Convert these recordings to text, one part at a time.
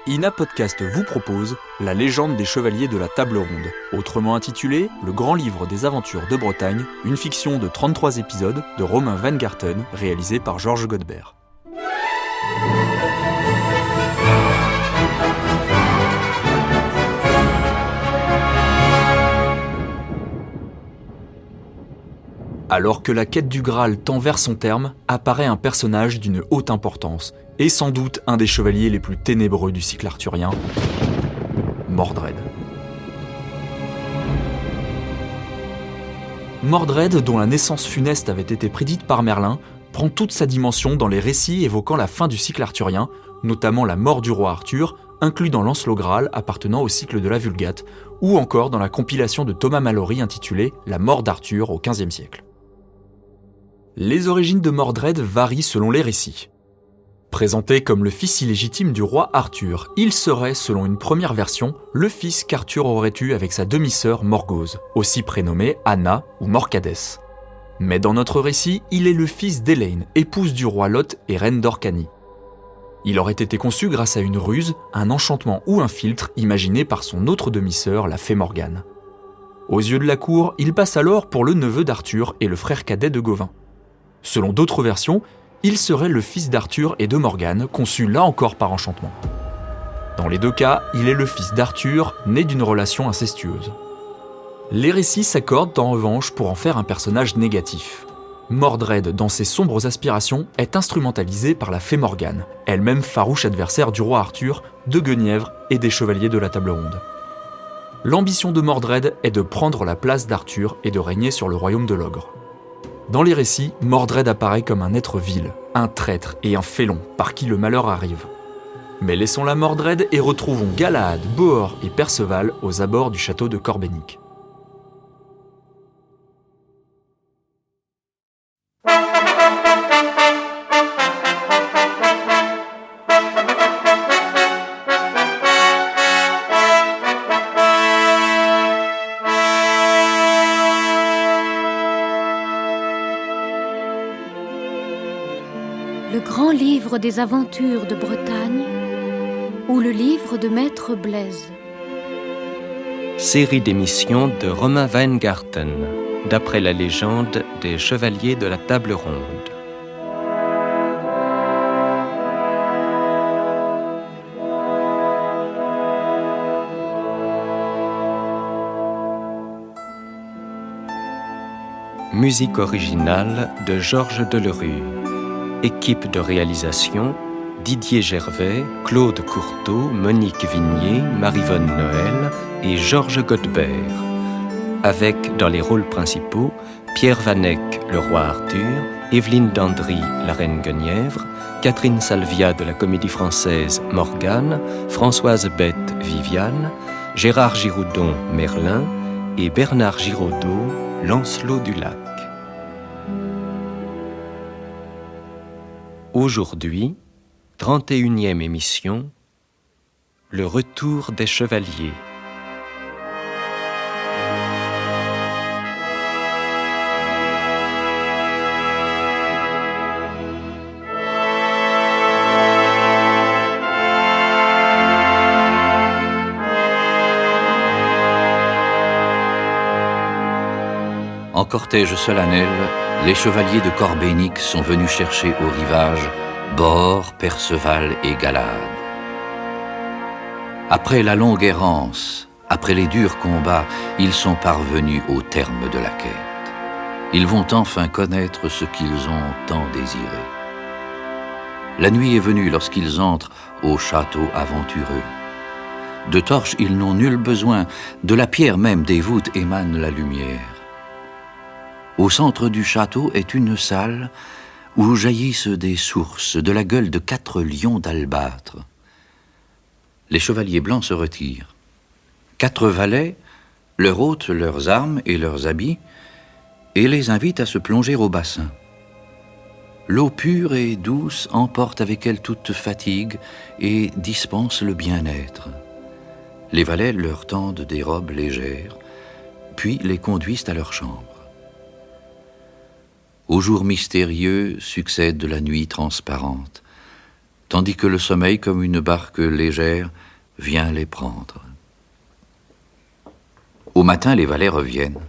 Ina Podcast vous propose La légende des chevaliers de la table ronde, autrement intitulé Le grand livre des aventures de Bretagne, une fiction de 33 épisodes de Romain Weingarten, réalisé par Georges Godbert. Alors que la quête du Graal tend vers son terme, apparaît un personnage d'une haute importance, et sans doute un des chevaliers les plus ténébreux du cycle arthurien, Mordred. Mordred, dont la naissance funeste avait été prédite par Merlin, prend toute sa dimension dans les récits évoquant la fin du cycle arthurien, notamment la mort du roi Arthur, inclus dans Lancelot Graal appartenant au cycle de la Vulgate, ou encore dans la compilation de Thomas Malory intitulée La mort d'Arthur au XVe siècle. Les origines de Mordred varient selon les récits. Présenté comme le fils illégitime du roi Arthur, il serait, selon une première version, le fils qu'Arthur aurait eu avec sa demi-sœur Morgause, aussi prénommée Anna ou Morcadès. Mais dans notre récit, il est le fils d'Elaine, épouse du roi Lot et reine d'Orcanie. Il aurait été conçu grâce à une ruse, un enchantement ou un filtre imaginé par son autre demi-sœur, la fée Morgane. Aux yeux de la cour, il passe alors pour le neveu d'Arthur et le frère cadet de Gauvin. Selon d'autres versions, il serait le fils d'Arthur et de Morgane, conçu là encore par enchantement. Dans les deux cas, il est le fils d'Arthur, né d'une relation incestueuse. Les récits s'accordent en revanche pour en faire un personnage négatif. Mordred, dans ses sombres aspirations, est instrumentalisé par la fée Morgane, elle-même farouche adversaire du roi Arthur, de Guenièvre et des chevaliers de la table ronde. L'ambition de Mordred est de prendre la place d'Arthur et de régner sur le royaume de l'ogre. Dans les récits, Mordred apparaît comme un être vil, un traître et un félon par qui le malheur arrive. Mais laissons-la Mordred et retrouvons Galahad, Bohor et Perceval aux abords du château de Corbénic. Le grand livre des aventures de Bretagne ou le livre de Maître Blaise. Série d'émissions de Romain Weingarten, d'après la légende des chevaliers de la table ronde. Musique originale de Georges Delerue. Équipe de réalisation, Didier Gervais, Claude Courteau, Monique Vignier, Maryvonne Noël et Georges Godbert. Avec, dans les rôles principaux, Pierre Vanek, le roi Arthur, Evelyne Dandry, la reine Guenièvre, Catherine Salvia de la Comédie Française, Morgane, Françoise Bette, Viviane, Gérard Giroudon, Merlin et Bernard Giraudot, Lancelot du Lac. Aujourd'hui, 31e émission, le retour des chevaliers. En cortège solennel, les chevaliers de Corbénic sont venus chercher au rivage Bohor, Perceval et Galahad. Après la longue errance, après les durs combats, ils sont parvenus au terme de la quête. Ils vont enfin connaître ce qu'ils ont tant désiré. La nuit est venue lorsqu'ils entrent au château aventureux. De torches, ils n'ont nul besoin, de la pierre même des voûtes émane la lumière. Au centre du château est une salle où jaillissent des sources de la gueule de 4 lions d'albâtre. Les chevaliers blancs se retirent. 4 valets leur ôtent leurs armes et leurs habits et les invitent à se plonger au bassin. L'eau pure et douce emporte avec elle toute fatigue et dispense le bien-être. Les valets leur tendent des robes légères, puis les conduisent à leur chambre. Au jour mystérieux succède la nuit transparente. tandis que le sommeil, comme une barque légère, vient les prendre. Au matin, les valets reviennent.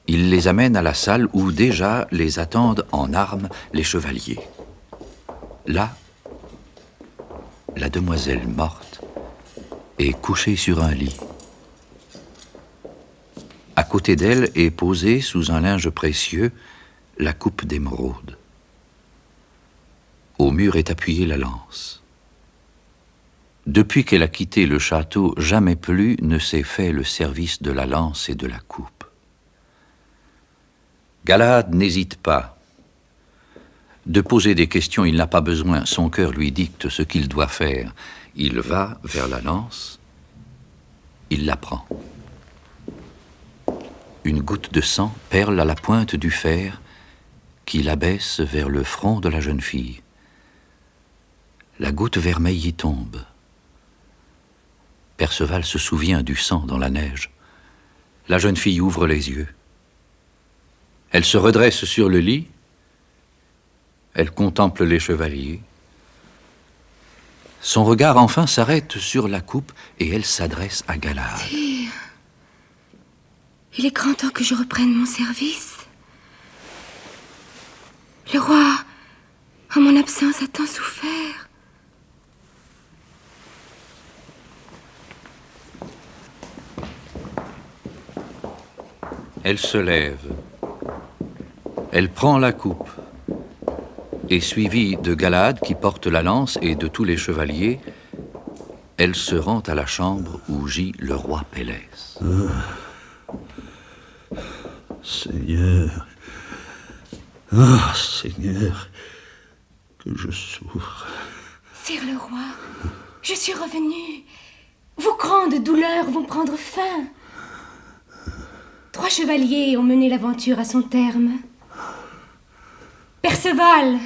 Ils les amènent à la salle où déjà les attendent en armes les chevaliers. Là, la demoiselle morte est couchée sur un lit. À côté d'elle est posée, sous un linge précieux, la coupe d'émeraude. Au mur est appuyée la lance. Depuis qu'elle a quitté le château, jamais plus ne s'est fait le service de la lance et de la coupe. Galahad n'hésite pas. De poser des questions, il n'a pas besoin. Son cœur lui dicte ce qu'il doit faire. Il va vers la lance. Il la prend. Une goutte de sang perle à la pointe du fer qui l'abaisse vers le front de la jeune fille. La goutte vermeille y tombe. Perceval se souvient du sang dans la neige. La jeune fille ouvre les yeux. Elle se redresse sur le lit. Elle contemple les chevaliers. Son regard enfin s'arrête sur la coupe et elle s'adresse à Galahad. Sire, il est grand temps que je reprenne mon service. Le roi, en mon absence, a tant souffert. Elle se lève. Elle prend la coupe. Et suivie de Galahad qui porte la lance et de tous les chevaliers, elle se rend à la chambre où gît le roi Pélès. Seigneur, Seigneur, que je souffre. Sire le roi, je suis revenue. Vos grandes douleurs vont prendre fin. 3 chevaliers ont mené l'aventure à son terme. Perceval,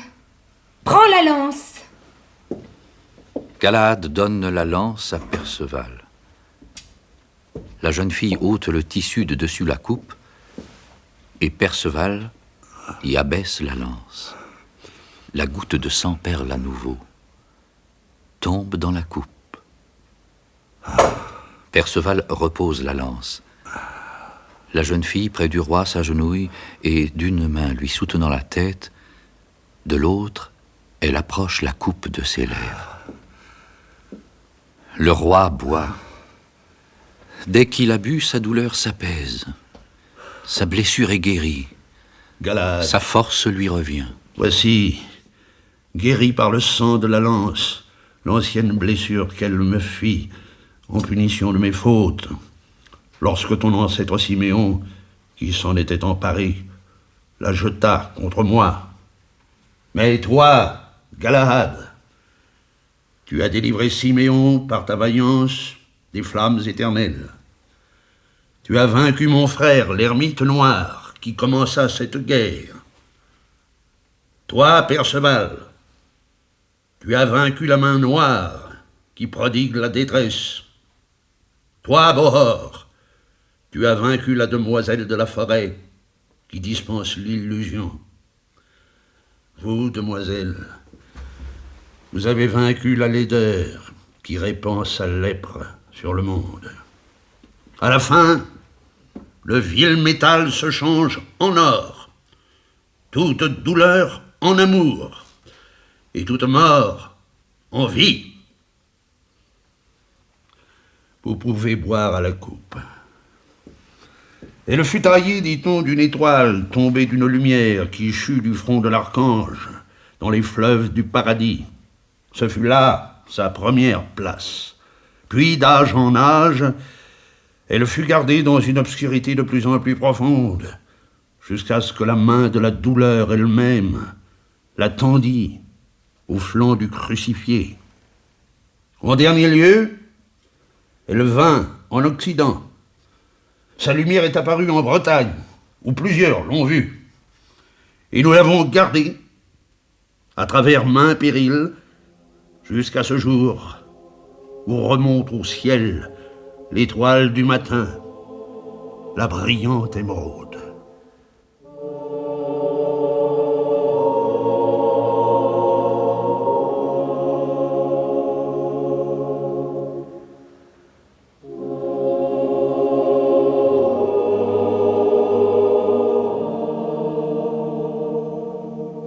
prends la lance. Galahad donne la lance à Perceval. La jeune fille ôte le tissu de dessus la coupe et Perceval y abaisse la lance. La goutte de sang perle à nouveau, tombe dans la coupe. Perceval repose la lance. La jeune fille, près du roi, s'agenouille et, d'une main lui soutenant la tête, de l'autre, elle approche la coupe de ses lèvres. Le roi boit. Dès qu'il a bu, sa douleur s'apaise. Sa blessure est guérie. Galahad, Sa force lui revient. voici, guéri par le sang de la lance, l'ancienne blessure qu'elle me fit en punition de mes fautes, lorsque ton ancêtre Siméon, qui s'en était emparé, la jeta contre moi. Mais toi, Galahad, tu as délivré Siméon par ta vaillance des flammes éternelles. Tu as vaincu mon frère, l'ermite noir, qui commença cette guerre. Toi, Perceval, tu as vaincu la main noire, qui prodigue la détresse. Toi, Bohor, tu as vaincu la demoiselle de la forêt, qui dispense l'illusion. Vous, demoiselle, vous avez vaincu la laideur qui répand sa lèpre sur le monde. À la fin, le vil métal se change en or, toute douleur en amour, et toute mort en vie. Vous pouvez boire à la coupe. Elle fut taillée, dit-on, d'une étoile tombée d'une lumière qui chut du front de l'archange dans les fleuves du paradis. Ce fut là sa première place. Puis, d'âge en âge, elle fut gardée dans une obscurité de plus en plus profonde, jusqu'à ce que la main de la douleur elle-même la tendit au flanc du crucifié. En dernier lieu, elle vint en Occident. Sa lumière est apparue en Bretagne, où plusieurs l'ont vue. Et nous l'avons gardée, à travers maints périls, jusqu'à ce jour où remonte au ciel l'étoile du matin, la brillante émeraude.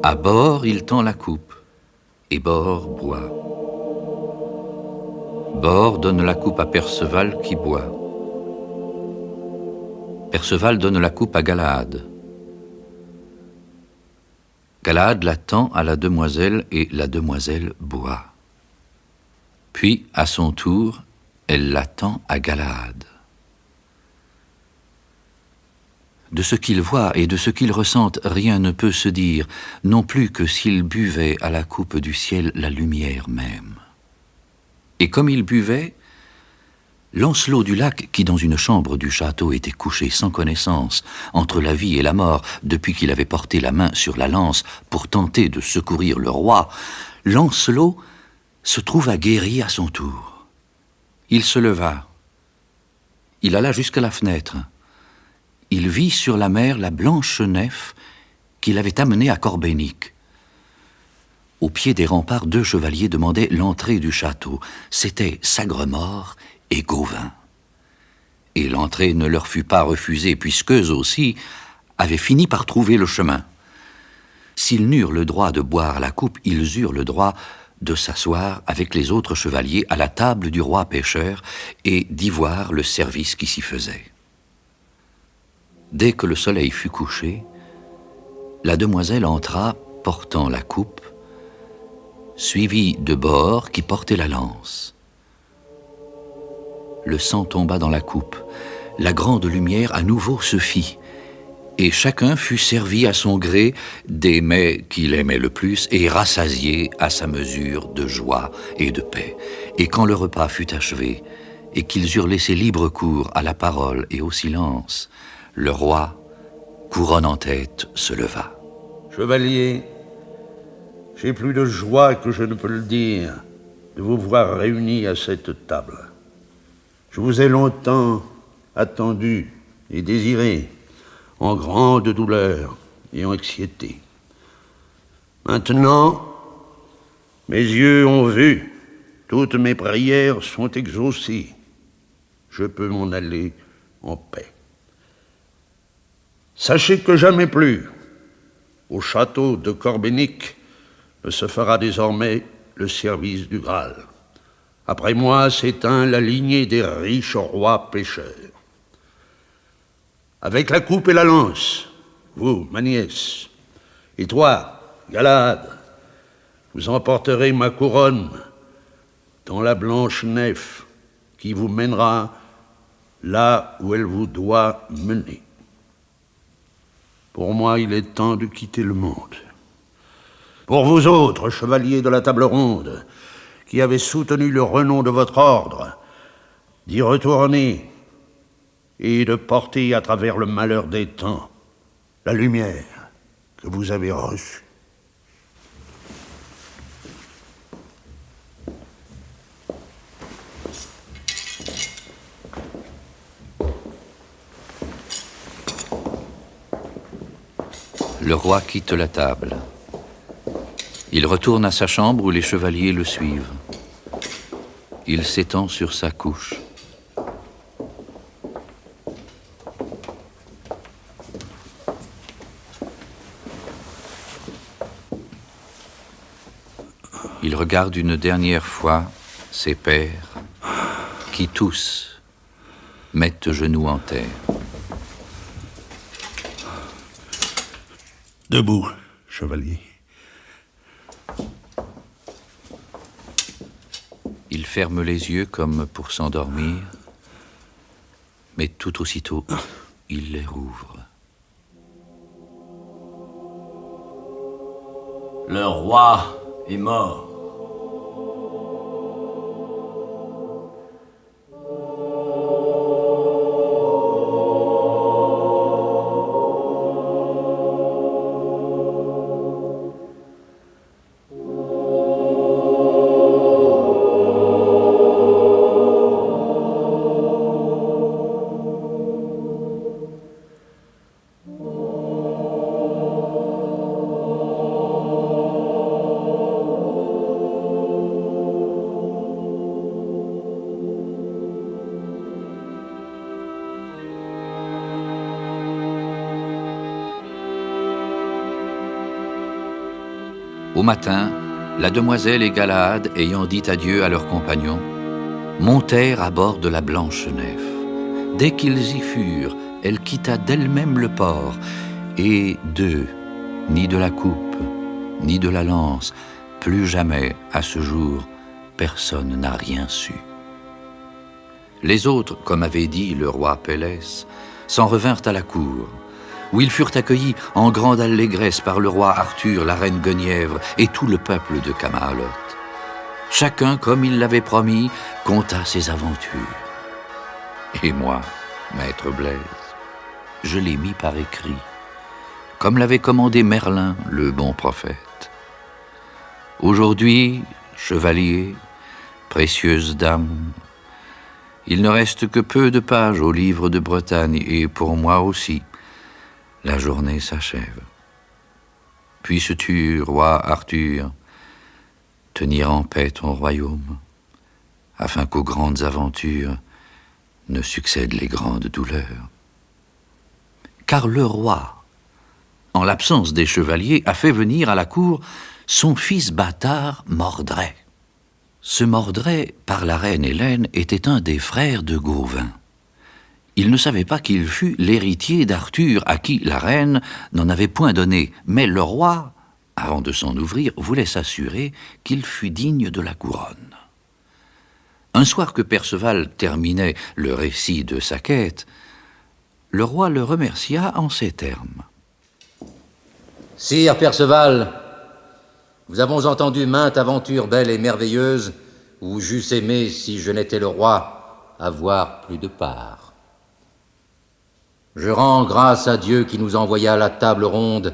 À bord, il tend la coupe, et Bord boit. Bord donne la coupe à Perceval qui boit. Perceval donne la coupe à Galahad. Galahad la tend à la demoiselle et la demoiselle boit. Puis, à son tour, elle la tend à Galahad. De ce qu'ils voient et de ce qu'ils ressentent, rien ne peut se dire, non plus que s'ils buvaient à la coupe du ciel la lumière même. Et comme ils buvaient, Lancelot du Lac, qui dans une chambre du château était couché sans connaissance, entre la vie et la mort, depuis qu'il avait porté la main sur la lance pour tenter de secourir le roi, Lancelot se trouva guéri à son tour. Il se leva. Il alla jusqu'à la fenêtre. Il vit sur la mer la blanche nef qu'il avait amenée à Corbénic. Au pied des remparts, 2 chevaliers demandaient l'entrée du château. C'étaient Sagremort et Gauvin. Et l'entrée ne leur fut pas refusée, puisqu'eux aussi avaient fini par trouver le chemin. S'ils n'eurent le droit de boire la coupe, ils eurent le droit de s'asseoir avec les autres chevaliers à la table du roi pêcheur et d'y voir le service qui s'y faisait. Dès que le soleil fut couché, la demoiselle entra portant la coupe, suivie de Bord qui portait la lance. Le sang tomba dans la coupe, la grande lumière à nouveau se fit, et chacun fut servi à son gré des mets qu'il aimait le plus et rassasié à sa mesure de joie et de paix. Et quand le repas fut achevé, et qu'ils eurent laissé libre cours à la parole et au silence, le roi, couronne en tête, se leva. Chevalier, j'ai plus de joie que je ne peux le dire de vous voir réunis à cette table. Je vous ai longtemps attendu et désiré, en grande douleur et anxiété. Maintenant, mes yeux ont vu, toutes mes prières sont exaucées. Je peux m'en aller en paix. Sachez que jamais plus, au château de Corbénic, ne se fera désormais le service du Graal. Après moi s'éteint la lignée des riches rois pêcheurs. Avec la coupe et la lance, vous, ma nièce, et toi, Galahad, vous emporterez ma couronne dans la blanche nef qui vous mènera là où elle vous doit mener. Pour moi, il est temps de quitter le monde. Pour vous autres, chevaliers de la table ronde, qui avez soutenu le renom de votre ordre, d'y retourner et de porter à travers le malheur des temps la lumière que vous avez reçue. Le roi quitte la table. Il retourne à sa chambre où les chevaliers le suivent. Il s'étend sur sa couche. Il regarde une dernière fois ses pères qui tous mettent genoux en terre. Debout, chevalier. Il ferme les yeux comme pour s'endormir, mais tout aussitôt, il les rouvre. Le roi est mort. Au matin, la demoiselle et Galahad, ayant dit adieu à leurs compagnons, montèrent à bord de la blanche nef. Dès qu'ils y furent, elle quitta d'elle-même le port, et d'eux, ni de la coupe, ni de la lance, plus jamais, à ce jour, personne n'a rien su. Les autres, comme avait dit le roi Pélès, s'en revinrent à la cour, où ils furent accueillis en grande allégresse par le roi Arthur, la reine Guenièvre et tout le peuple de Camaralotte. Chacun, comme il l'avait promis, conta ses aventures. Et moi, maître Blaise, je l'ai mis par écrit, comme l'avait commandé Merlin, le bon prophète. Aujourd'hui, chevaliers, précieuses dames, il ne reste que peu de pages au livre de Bretagne, et pour moi aussi, la journée s'achève. Puisses-tu, roi Arthur, tenir en paix ton royaume, afin qu'aux grandes aventures ne succèdent les grandes douleurs. Car le roi, en l'absence des chevaliers, a fait venir à la cour son fils bâtard Mordred. Ce Mordred, par la reine Hélène, était un des frères de Gauvin. Il ne savait pas qu'il fût l'héritier d'Arthur, à qui la reine n'en avait point donné, mais le roi, avant de s'en ouvrir, voulait s'assurer qu'il fût digne de la couronne. Un soir que Perceval terminait le récit de sa quête, le roi le remercia en ces termes. « Sire Perceval, nous avons entendu maintes aventures belles et merveilleuses où j'eusse aimé, si je n'étais le roi, avoir plus de part. Je rends grâce à Dieu qui nous envoya la table ronde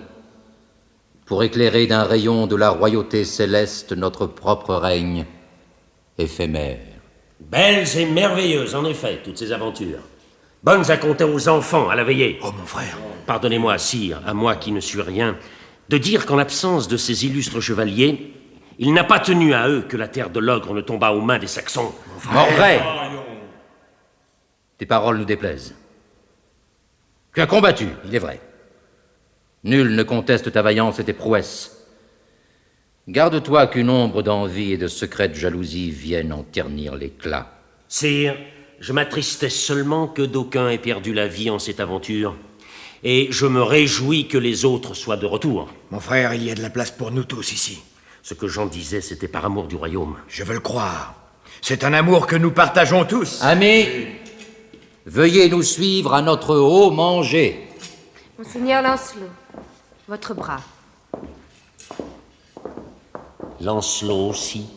pour éclairer d'un rayon de la royauté céleste notre propre règne éphémère. » Belles et merveilleuses, en effet, toutes ces aventures. Bonnes à conter aux enfants, à la veillée. Oh, mon frère. Pardonnez-moi, sire, à moi qui ne suis rien, de dire qu'en l'absence de ces illustres chevaliers, il n'a pas tenu à eux que la terre de l'ogre ne tombât aux mains des Saxons. Mordred, tes paroles nous déplaisent. Tu as combattu, il est vrai. Nul ne conteste ta vaillance et tes prouesses. Garde-toi qu'une ombre d'envie et de secrète jalousie vienne en ternir l'éclat. Sire, je m'attristais seulement que d'aucuns aient perdu la vie en cette aventure, et je me réjouis que les autres soient de retour. Mon frère, il y a de la place pour nous tous ici. Ce que j'en disais, c'était par amour du royaume. Je veux le croire. C'est un amour que nous partageons tous. Amis, veuillez nous suivre à notre haut manger. Monseigneur Lancelot, votre bras. Lancelot aussi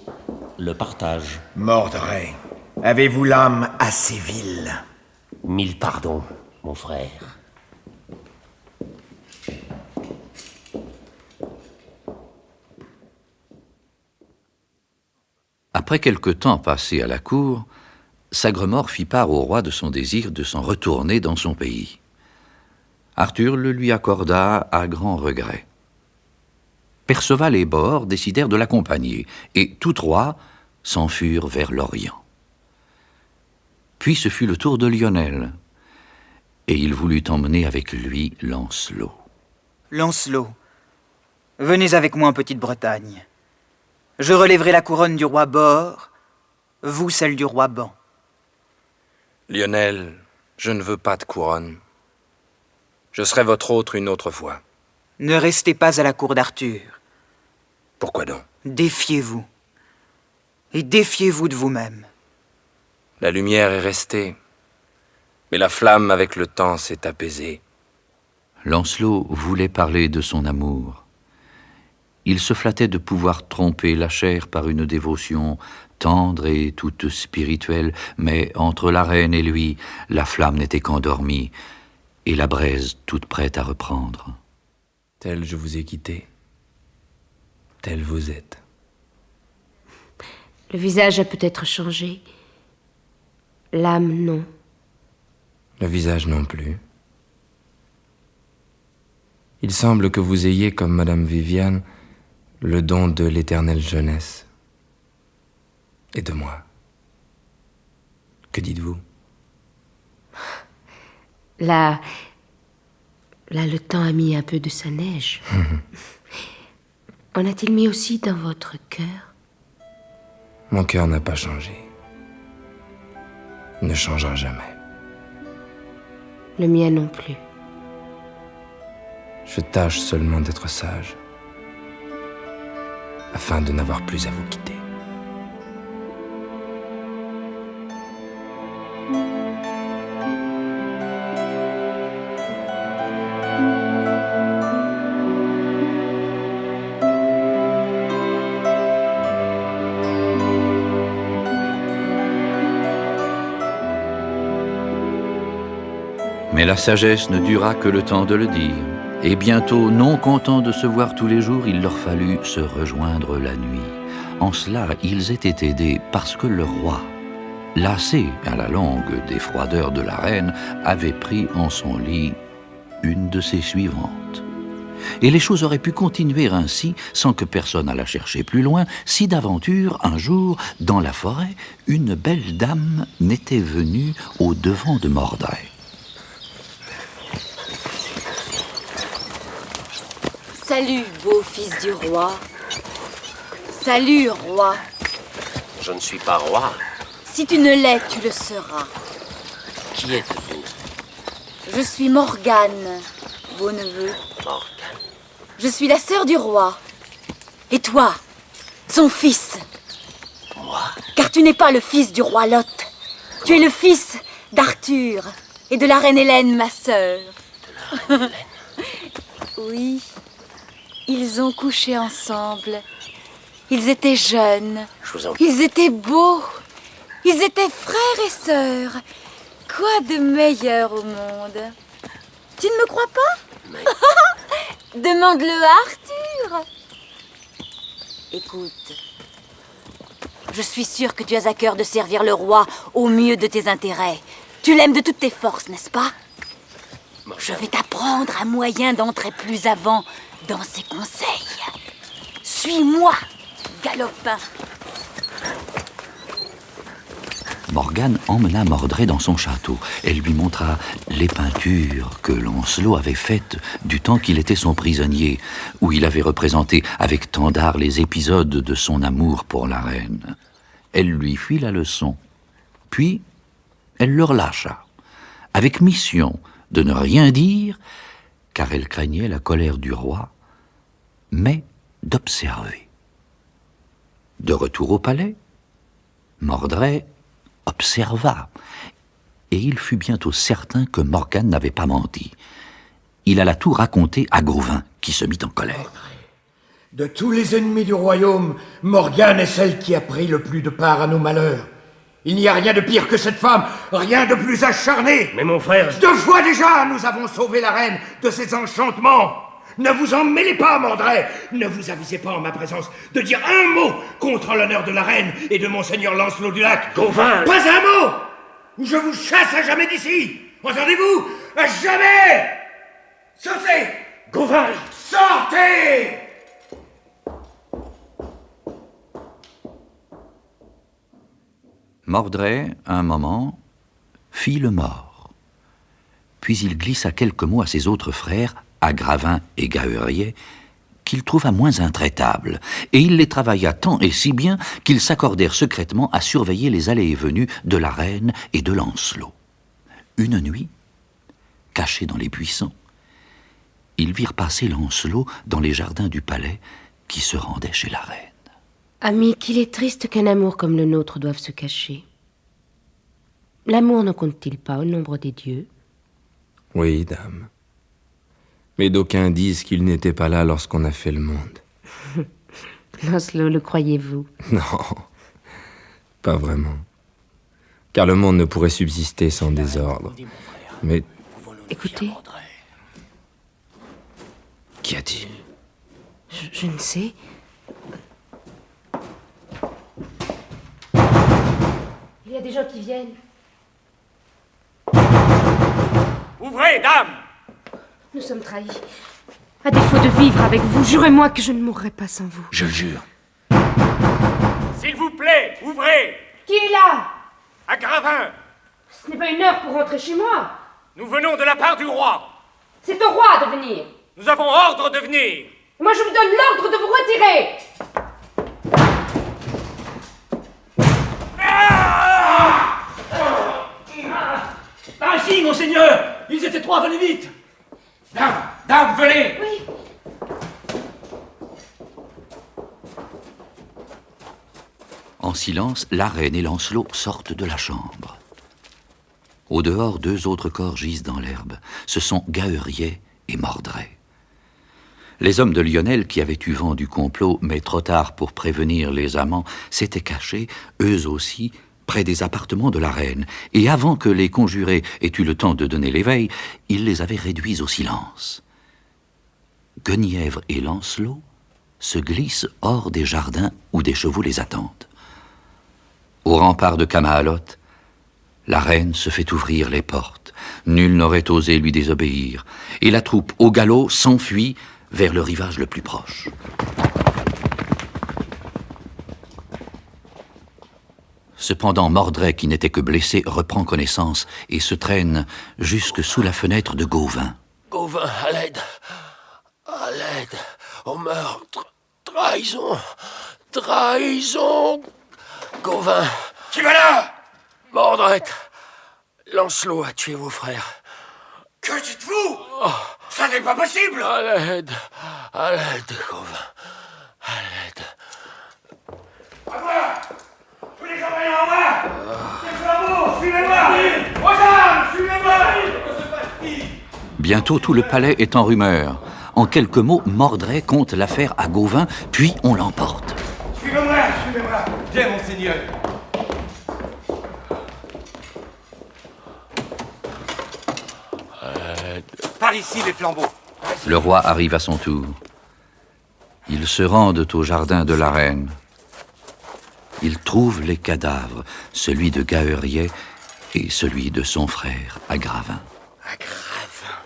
le partage. Mordred, avez-vous l'âme assez vile? 1000 pardons, mon frère. Après quelque temps passé à la cour, Sagremort fit part au roi de son désir de s'en retourner dans son pays. Arthur le lui accorda à grand regret. Perceval et Bors décidèrent de l'accompagner, et tous trois s'en furent vers l'Orient. Puis ce fut le tour de Lionel, et il voulut emmener avec lui Lancelot. Lancelot, venez avec moi en Petite-Bretagne. Je relèverai la couronne du roi Bors, vous celle du roi Ban. Lionel, je ne veux pas de couronne. Je serai votre autre une autre fois. Ne restez pas à la cour d'Arthur. Pourquoi donc? Défiez-vous. Et défiez-vous de vous-même. La lumière est restée, mais la flamme avec le temps s'est apaisée. Lancelot voulait parler de son amour. Il se flattait de pouvoir tromper la chair par une dévotion tendre et toute spirituelle, mais entre la reine et lui, la flamme n'était qu'endormie, et la braise toute prête à reprendre. Tel je vous ai quitté, tel vous êtes. Le visage a peut-être changé. L'âme, non. Le visage non plus. Il semble que vous ayez, comme Madame Viviane, le don de l'éternelle jeunesse. Et de moi. Que dites-vous? Là, le temps a mis un peu de sa neige. En a-t-il mis aussi dans votre cœur? Mon cœur n'a pas changé. Il ne changera jamais. Le mien non plus. Je tâche seulement d'être sage, afin de n'avoir plus à vous quitter. Mais la sagesse ne dura que le temps de le dire, et bientôt, non contents de se voir tous les jours, il leur fallut se rejoindre la nuit. En cela, ils étaient aidés parce que le roi, lassé à la longue des froideurs de la reine, avait pris en son lit une de ses suivantes. Et les choses auraient pu continuer ainsi sans que personne allât chercher plus loin, si d'aventure, un jour, dans la forêt, une belle dame n'était venue au devant de Mordred. Salut, beau fils du roi. Salut, roi. Je ne suis pas roi. Si tu ne l'es, tu le seras. Qui êtes-vous? Je suis Morgane, beau neveu. Morgane. Je suis la sœur du roi. Et toi, son fils. Moi? Car tu n'es pas le fils du roi Lot. Tu es le fils d'Arthur et de la reine Hélène, ma sœur. De la reine Hélène? Oui. Ils ont couché ensemble. Ils étaient jeunes. Ils étaient beaux. Ils étaient frères et sœurs. Quoi de meilleur au monde? Tu ne me crois pas? Mais... Demande-le à Arthur. Écoute, je suis sûre que tu as à cœur de servir le roi au mieux de tes intérêts. Tu l'aimes de toutes tes forces, n'est-ce pas? Je vais t'apprendre un moyen d'entrer plus avant dans ses conseils. Suis-moi, galopin. Morgane emmena Mordred dans son château. Elle lui montra les peintures que Lancelot avait faites du temps qu'il était son prisonnier, où il avait représenté avec tant d'art les épisodes de son amour pour la reine. Elle lui fit la leçon, puis elle le relâcha, avec mission de ne rien dire, car elle craignait la colère du roi, mais d'observer. De retour au palais, Mordred observa, et il fut bientôt certain que Morgane n'avait pas menti. Il alla tout raconter à Gauvin, qui se mit en colère. De tous les ennemis du royaume, Morgane est celle qui a pris le plus de part à nos malheurs. Il n'y a rien de pire que cette femme, rien de plus acharné. Mais mon frère... 2 fois déjà, nous avons sauvé la reine de ses enchantements. Ne vous en mêlez pas, Mordred. Ne vous avisez pas en ma présence de dire un mot contre l'honneur de la reine et de monseigneur Lancelot du Lac. Gauvin! Pas un mot, ou je vous chasse à jamais d'ici. Entendez-vous? À jamais! Sortez! Gauvin! Sortez! Mordred, un moment, fit le mort. Puis il glissa quelques mots à ses autres frères, à Gravin et Gaërier, qu'il trouva moins intraitables, et il les travailla tant et si bien qu'ils s'accordèrent secrètement à surveiller les allées et venues de la reine et de Lancelot. Une nuit, cachés dans les buissons, ils virent passer Lancelot dans les jardins du palais qui se rendait chez la reine. Ami, qu'il est triste qu'un amour comme le nôtre doive se cacher. L'amour ne compte-t-il pas au nombre des dieux? Oui, dame. Mais d'aucuns disent qu'il n'était pas là lorsqu'on a fait le monde. Lancelot, le croyez-vous? Non, pas vraiment. Car le monde ne pourrait subsister sans désordre. Mais... Écoutez. Qu'y a-t-il? Je ne sais. Il y a des gens qui viennent. Ouvrez, dame! Nous sommes trahis. À défaut de vivre avec vous, jurez-moi que je ne mourrai pas sans vous. Je le jure. S'il vous plaît, ouvrez! Qui est là? À Gravin! Ce n'est pas une heure pour rentrer chez moi. Nous venons de la part du roi. C'est au roi de venir. Nous avons ordre de venir. Moi, je vous donne l'ordre de vous retirer. Retirez! Par ici, monseigneur! Ils étaient trois, venez vite! Dame, venez! Oui. En silence, la reine et Lancelot sortent de la chambre. Au dehors, deux autres corps gisent dans l'herbe. Ce sont Gaërier et Mordred. Les hommes de Lionel, qui avaient eu vent du complot, mais trop tard pour prévenir les amants, s'étaient cachés, eux aussi, près des appartements de la reine. Et avant que les conjurés aient eu le temps de donner l'éveil, ils les avaient réduits au silence. Guenièvre et Lancelot se glissent hors des jardins où des chevaux les attendent. Au rempart de Camahaloth, la reine se fait ouvrir les portes. Nul n'aurait osé lui désobéir. Et la troupe, au galop, s'enfuit vers le rivage le plus proche. Cependant, Mordred, qui n'était que blessé, reprend connaissance et se traîne jusque sous la fenêtre de Gauvin. Gauvin, à l'aide! À l'aide! Au meurtre! Trahison! Trahison! Gauvin! Qui va là? Mordred! Lancelot a tué vos frères. Que dites-vous? Ça n'est pas possible! À l'aide! À l'aide, Gauvin! À l'aide! À moi! Tous les cavaliers en bas! Les flambeaux, suivez-moi! Aux armes, suivez-moi! Bientôt, tout le palais est en rumeur. En quelques mots, Mordred conte l'affaire à Gauvin, puis on l'emporte. Suivez-moi, suivez-moi! Bien, monseigneur. Par ici, les flambeaux. Le roi arrive à son tour. Ils se rendent au jardin de la reine. Ils trouvent les cadavres, celui de Gaërier et celui de son frère, Agravin. Agravin.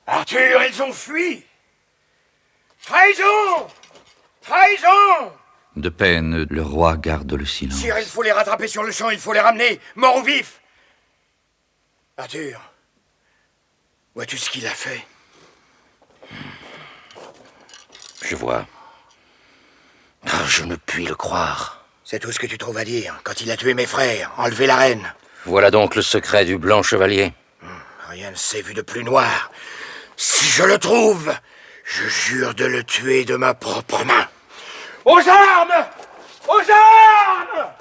Arthur, ils ont fui! Trahison! Trahison! De peine, le roi garde le silence. Sire, il faut les rattraper sur le champ, il faut les ramener, morts ou vifs! Arthur, vois-tu ce qu'il a fait? Je vois. Ah, je ne puis le croire. C'est tout ce que tu trouves à dire. Quand il a tué mes frères, enlevé la reine. Voilà donc le secret du blanc chevalier. Rien ne s'est vu de plus noir. Si je le trouve, je jure de le tuer de ma propre main. Aux armes! Aux armes!